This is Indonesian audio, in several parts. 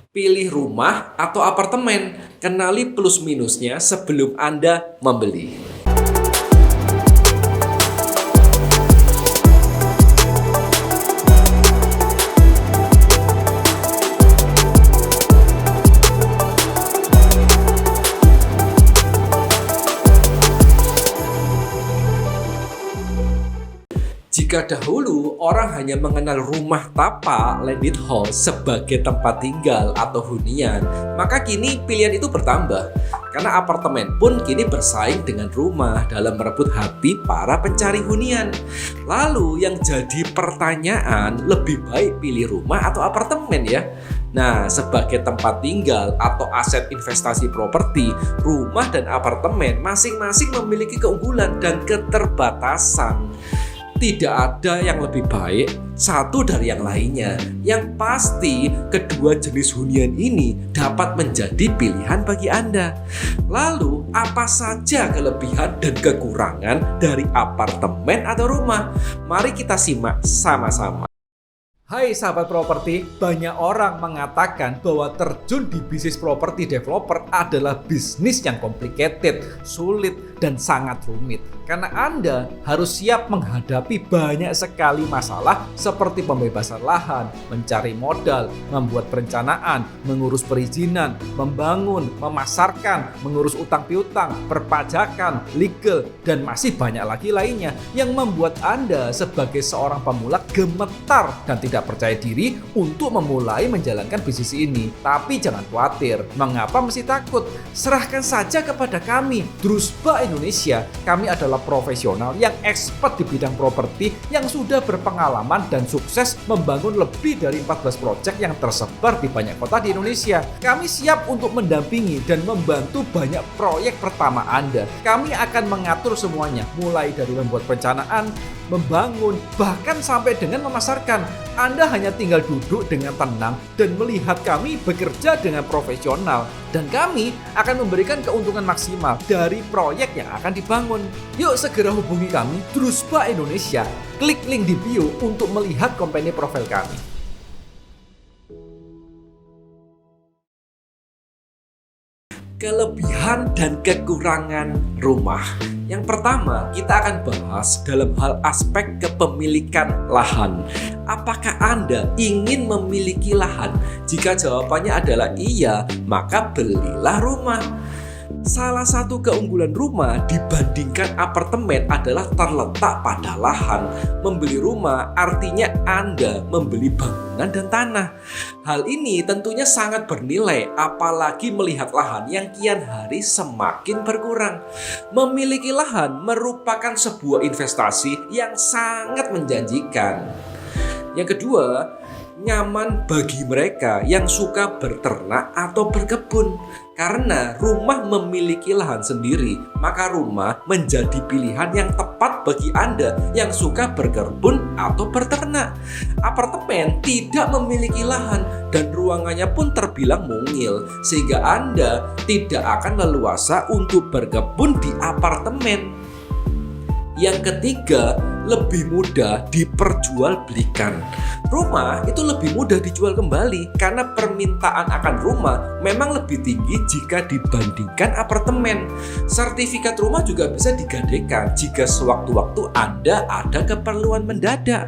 Pilih rumah atau apartemen, kenali plus minusnya sebelum Anda membeli. Jika dahulu orang hanya mengenal rumah tapak landed house sebagai tempat tinggal atau hunian, maka kini pilihan itu bertambah. Karena apartemen pun kini bersaing dengan rumah dalam merebut hati para pencari hunian. Lalu yang jadi pertanyaan, lebih baik pilih rumah atau apartemen ya? Nah, sebagai tempat tinggal atau aset investasi properti, rumah dan apartemen masing-masing memiliki keunggulan dan keterbatasan. Tidak ada yang lebih baik satu dari yang lainnya. Yang pasti, kedua jenis hunian ini dapat menjadi pilihan bagi Anda. Lalu, apa saja kelebihan dan kekurangan dari apartemen atau rumah? Mari kita simak sama-sama. Hai sahabat properti, banyak orang mengatakan bahwa terjun di bisnis properti developer adalah bisnis yang complicated, sulit, dan sangat rumit. Karena Anda harus siap menghadapi banyak sekali masalah seperti pembebasan lahan, mencari modal, membuat perencanaan, mengurus perizinan, membangun, memasarkan, mengurus utang piutang, perpajakan, legal, dan masih banyak lagi lainnya yang membuat Anda sebagai seorang pemula gemetar dan tidak percaya diri untuk memulai menjalankan bisnis ini. Tapi jangan khawatir, mengapa mesti takut? Serahkan saja kepada kami, Drusba Indonesia. Kami adalah profesional yang expert di bidang properti yang sudah berpengalaman dan sukses membangun lebih dari 14 proyek yang tersebar di banyak kota di Indonesia. Kami siap untuk mendampingi dan membantu banyak proyek pertama Anda. Kami akan mengatur semuanya, mulai dari membuat perencanaan, membangun, bahkan sampai dengan memasarkan. Anda hanya tinggal duduk dengan tenang dan melihat kami bekerja dengan profesional. Dan kami akan memberikan keuntungan maksimal dari proyek yang akan dibangun. Yuk segera hubungi kami, Drusba Indonesia. Klik link di bio untuk melihat company profile kami. Kelebihan dan kekurangan rumah. Yang pertama, kita akan bahas dalam hal aspek kepemilikan lahan. Apakah Anda ingin memiliki lahan? Jika jawabannya adalah iya, maka belilah rumah. Salah satu keunggulan rumah dibandingkan apartemen adalah terletak pada lahan. Membeli rumah artinya Anda membeli bangunan dan tanah. Hal ini tentunya sangat bernilai, apalagi melihat lahan yang kian hari semakin berkurang. Memiliki lahan merupakan sebuah investasi yang sangat menjanjikan. Yang kedua, nyaman bagi mereka yang suka berternak atau berkebun. Karena rumah memiliki lahan sendiri, maka rumah menjadi pilihan yang tepat bagi Anda yang suka berkebun atau berternak. Apartemen tidak memiliki lahan dan ruangannya pun terbilang mungil, sehingga Anda tidak akan leluasa untuk berkebun di apartemen. Yang ketiga, lebih mudah diperjualbelikan. Rumah itu lebih mudah dijual kembali karena permintaan akan rumah memang lebih tinggi jika dibandingkan apartemen. Sertifikat rumah juga bisa digadaikan jika sewaktu-waktu Anda ada keperluan mendadak.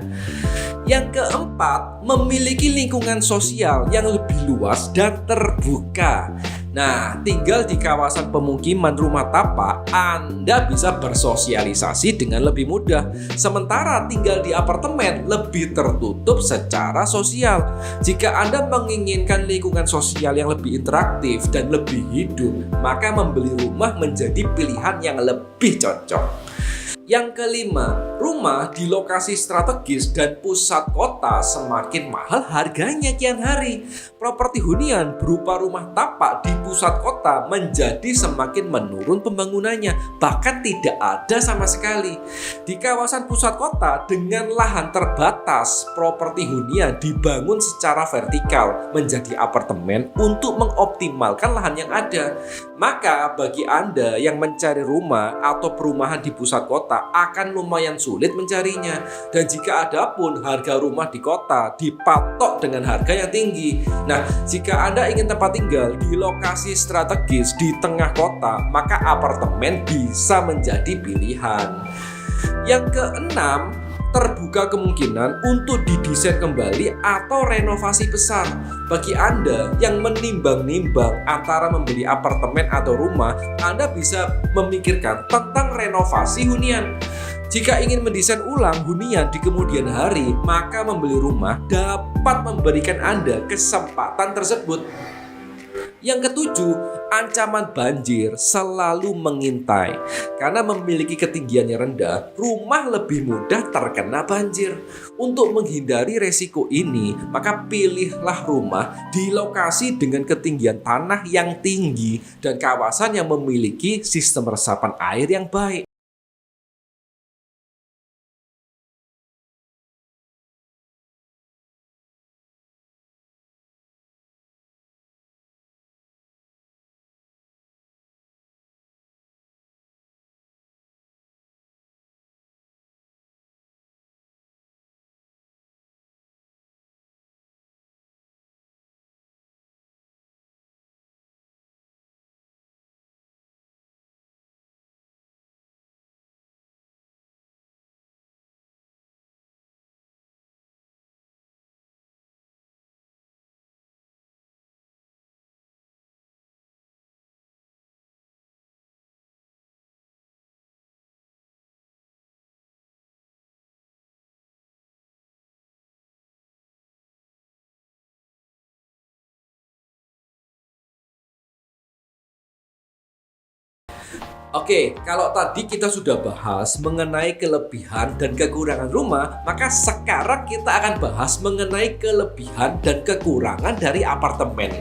Yang keempat, memiliki lingkungan sosial yang lebih luas dan terbuka. Nah, tinggal di kawasan pemukiman rumah tapak, Anda bisa bersosialisasi dengan lebih mudah. Sementara tinggal di apartemen lebih tertutup secara sosial. Jika Anda menginginkan lingkungan sosial yang lebih interaktif dan lebih hidup, maka membeli rumah menjadi pilihan yang lebih cocok. Yang kelima, rumah di lokasi strategis dan pusat kota semakin mahal harganya kian hari. Properti hunian berupa rumah tapak di pusat kota menjadi semakin menurun pembangunannya, bahkan tidak ada sama sekali. Di kawasan pusat kota dengan lahan terbatas, properti hunian dibangun secara vertikal menjadi apartemen untuk mengoptimalkan lahan yang ada. Maka bagi Anda yang mencari rumah atau perumahan di pusat kota akan lumayan sulit sulit mencarinya. Dan jika ada pun, harga rumah di kota dipatok dengan harga yang tinggi. Nah, jika Anda ingin tempat tinggal di lokasi strategis di tengah kota, maka apartemen bisa menjadi pilihan. Yang keenam, terbuka kemungkinan untuk didesain kembali atau renovasi besar. Bagi Anda yang menimbang-nimbang antara membeli apartemen atau rumah, Anda bisa memikirkan tentang renovasi hunian. Jika ingin mendesain ulang hunian di kemudian hari, maka membeli rumah dapat memberikan Anda kesempatan tersebut. Yang ketujuh, ancaman banjir selalu mengintai. Karena memiliki ketinggian yang rendah, rumah lebih mudah terkena banjir. Untuk menghindari resiko ini, maka pilihlah rumah di lokasi dengan ketinggian tanah yang tinggi dan kawasan yang memiliki sistem resapan air yang baik. Oke, kalau tadi kita sudah bahas mengenai kelebihan dan kekurangan rumah, maka sekarang kita akan bahas mengenai kelebihan dan kekurangan dari apartemen.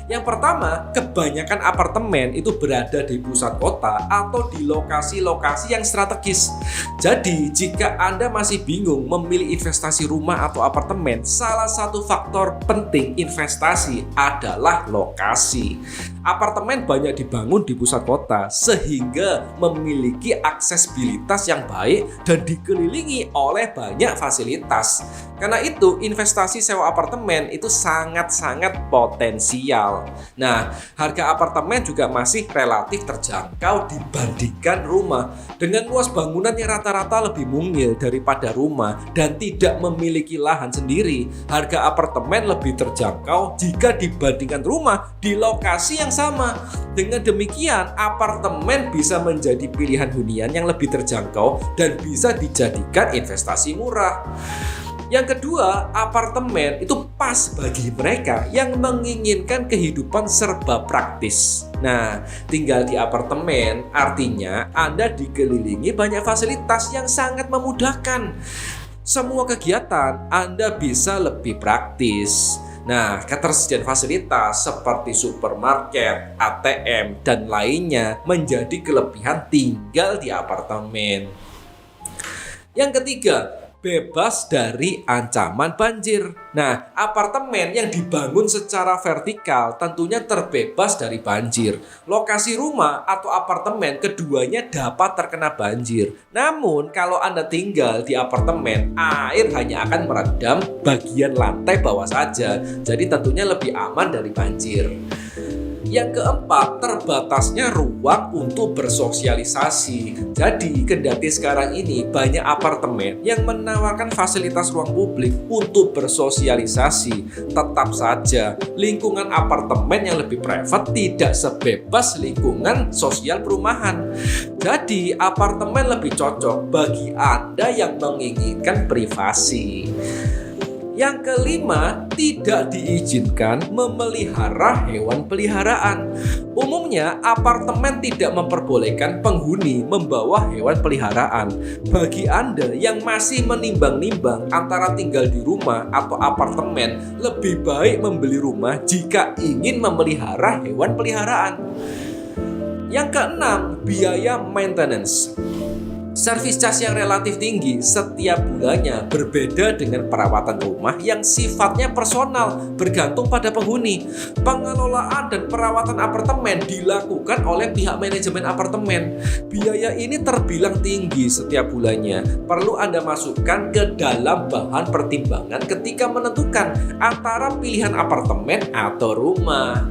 Yang pertama, kebanyakan apartemen itu berada di pusat kota atau di lokasi-lokasi yang strategis. Jadi, jika Anda masih bingung memilih investasi rumah atau apartemen, salah satu faktor penting investasi adalah lokasi. Apartemen banyak dibangun di pusat kota sehingga memiliki aksesibilitas yang baik dan dikelilingi oleh banyak fasilitas. Karena itu, investasi sewa apartemen itu sangat-sangat potensial. Nah, harga apartemen juga masih relatif terjangkau dibandingkan rumah. Dengan luas bangunan yang rata-rata lebih mungil daripada rumah dan tidak memiliki lahan sendiri, harga apartemen lebih terjangkau jika dibandingkan rumah di lokasi yang sama. Dengan demikian, apartemen bisa menjadi pilihan hunian yang lebih terjangkau dan bisa dijadikan investasi murah. Yang kedua, apartemen itu pas bagi mereka yang menginginkan kehidupan serba praktis. Nah, tinggal di apartemen artinya Anda dikelilingi banyak fasilitas yang sangat memudahkan. Semua kegiatan Anda bisa lebih praktis. Nah, ketersediaan fasilitas seperti supermarket, ATM, dan lainnya menjadi kelebihan tinggal di apartemen. Yang ketiga, bebas dari ancaman banjir. Nah, apartemen yang dibangun secara vertikal tentunya terbebas dari banjir. Lokasi rumah atau apartemen keduanya dapat terkena banjir. Namun, kalau Anda tinggal di apartemen, air hanya akan merendam bagian lantai bawah saja. Jadi tentunya lebih aman dari banjir. Yang keempat, terbatasnya ruang untuk bersosialisasi. Jadi, kendati sekarang ini banyak apartemen yang menawarkan fasilitas ruang publik untuk bersosialisasi, tetap saja lingkungan apartemen yang lebih private tidak sebebas lingkungan sosial perumahan. Jadi, apartemen lebih cocok bagi Anda yang menginginkan privasi. Yang kelima, tidak diizinkan memelihara hewan peliharaan. Umumnya, apartemen tidak memperbolehkan penghuni membawa hewan peliharaan. Bagi Anda yang masih menimbang-nimbang antara tinggal di rumah atau apartemen, lebih baik membeli rumah jika ingin memelihara hewan peliharaan. Yang keenam, biaya maintenance. Service charge yang relatif tinggi setiap bulannya berbeda dengan perawatan rumah yang sifatnya personal, bergantung pada penghuni. Pengelolaan dan perawatan apartemen dilakukan oleh pihak manajemen apartemen. Biaya ini terbilang tinggi setiap bulannya. Perlu Anda masukkan ke dalam bahan pertimbangan ketika menentukan antara pilihan apartemen atau rumah.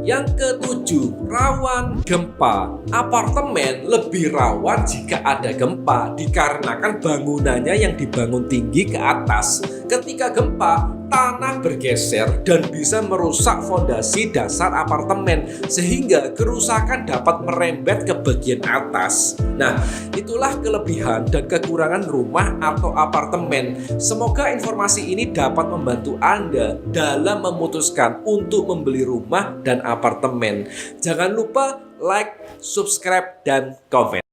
Yang ketujuh, rawan gempa. Apartemen lebih rawan jika ada gempa dikarenakan bangunannya yang dibangun tinggi ke atas. Ketika gempa, tanah bergeser dan bisa merusak fondasi dasar apartemen sehingga kerusakan dapat merembet ke bagian atas. Nah, itulah kelebihan dan kekurangan rumah atau apartemen. Semoga informasi ini dapat membantu Anda dalam memutuskan untuk membeli rumah dan apartemen. Jangan lupa like, subscribe, dan komen.